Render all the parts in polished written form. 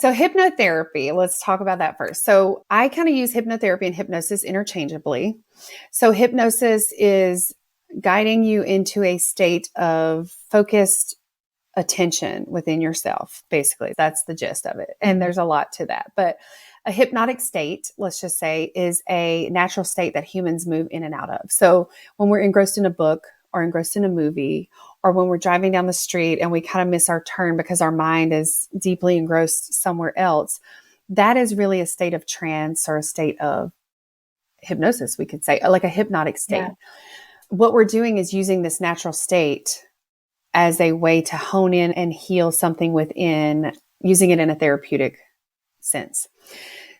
So hypnotherapy, let's talk about that first. So I kind of use hypnotherapy and hypnosis interchangeably. So hypnosis is guiding you into a state of focused attention within yourself. Basically, that's the gist of it. And there's a lot to that. But a hypnotic state, let's just say, is a natural state that humans move in and out of. So when we're engrossed in a book or engrossed in a movie, or when we're driving down the street and we kind of miss our turn because our mind is deeply engrossed somewhere else, that is really a state of trance or a state of hypnosis, we could say, like a hypnotic state. Yeah. What we're doing is using this natural state as a way to hone in and heal something within, using it in a therapeutic sense.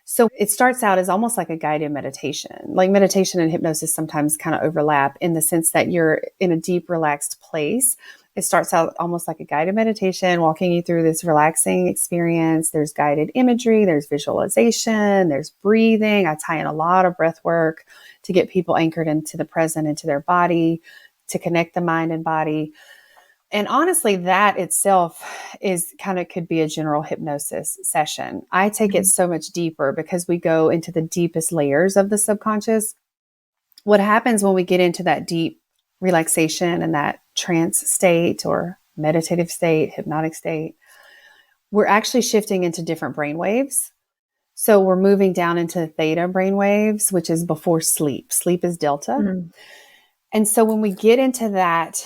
So it starts out as almost like a guided meditation. Like meditation and hypnosis sometimes kind of overlap in the sense that you're in a deep, relaxed place. It starts out almost like a guided meditation, walking you through this relaxing experience. There's guided imagery, there's visualization, there's breathing. I tie in a lot of breath work to get people anchored into the present, into their body, to connect the mind and body. And honestly, that itself is kind of could be a general hypnosis session. I take it so much deeper because we go into the deepest layers of the subconscious. What happens when we get into that deep relaxation and that trance state or meditative state, hypnotic state, we're actually shifting into different brain waves. So we're moving down into theta brain waves, which is before sleep. Sleep is delta. Mm-hmm. And so when we get into that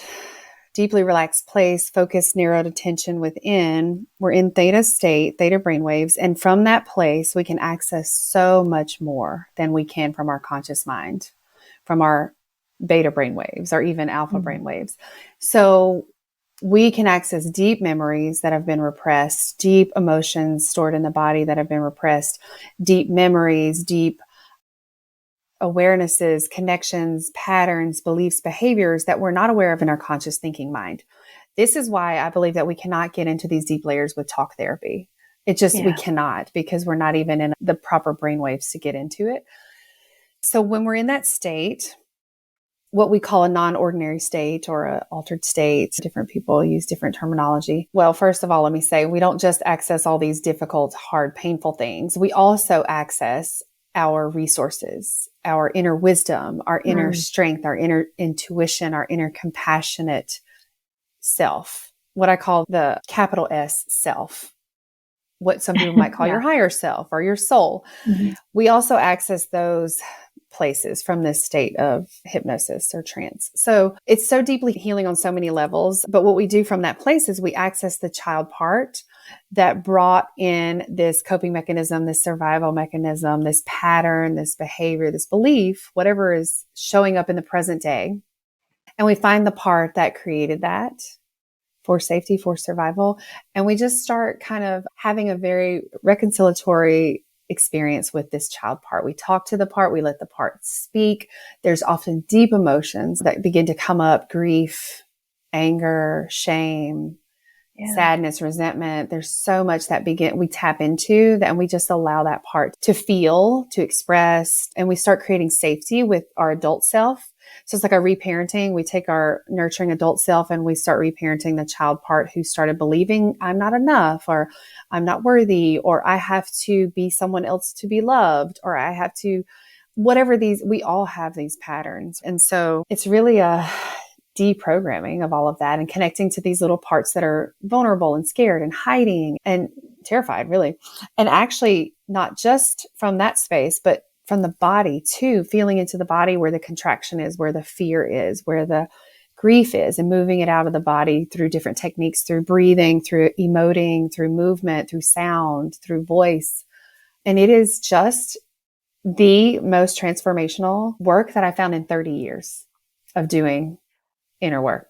deeply relaxed place, focused, narrowed attention within, we're in theta state, theta brainwaves. And from that place, we can access so much more than we can from our conscious mind, from our beta brainwaves or even alpha brainwaves. So we can access deep memories that have been repressed, deep emotions stored in the body that have been repressed, deep memories, deep awarenesses, connections, patterns, beliefs, behaviors that we're not aware of in our conscious thinking mind. This is why I believe that we cannot get into these deep layers with talk therapy. We cannot, because we're not even in the proper brainwaves to get into it. So when we're in that state, what we call a non-ordinary state or an altered state, different people use different terminology. Well, first of all, let me say, we don't just access all these difficult, hard, painful things. We also access our resources, our inner wisdom, our inner strength, our inner intuition, our inner compassionate self, what I call the capital S self, what some people might call your higher self or your soul. Mm-hmm. We also access those places from this state of hypnosis or trance. So it's so deeply healing on so many levels. But what we do from that place is we access the child part that brought in this coping mechanism, this survival mechanism, this pattern, this behavior, this belief, whatever is showing up in the present day. And we find the part that created that for safety, for survival. And we just start kind of having a very reconciliatory experience with this child part. We talk to the part, we let the part speak. There's often deep emotions that begin to come up: grief, anger, shame, sadness, resentment. There's so much that we tap into that, and we just allow that part to feel, to express, and we start creating safety with our adult self. So it's like a reparenting. We take our nurturing adult self and we start reparenting the child part who started believing I'm not enough, or I'm not worthy, or I have to be someone else to be loved, or I have to, whatever we all have these patterns. And so it's really a deprogramming of all of that and connecting to these little parts that are vulnerable and scared and hiding and terrified, really. And actually not just from that space, but from the body too, feeling into the body where the contraction is, where the fear is, where the grief is, and moving it out of the body through different techniques, through breathing, through emoting, through movement, through sound, through voice. And it is just the most transformational work that I found in 30 years of doing inner work.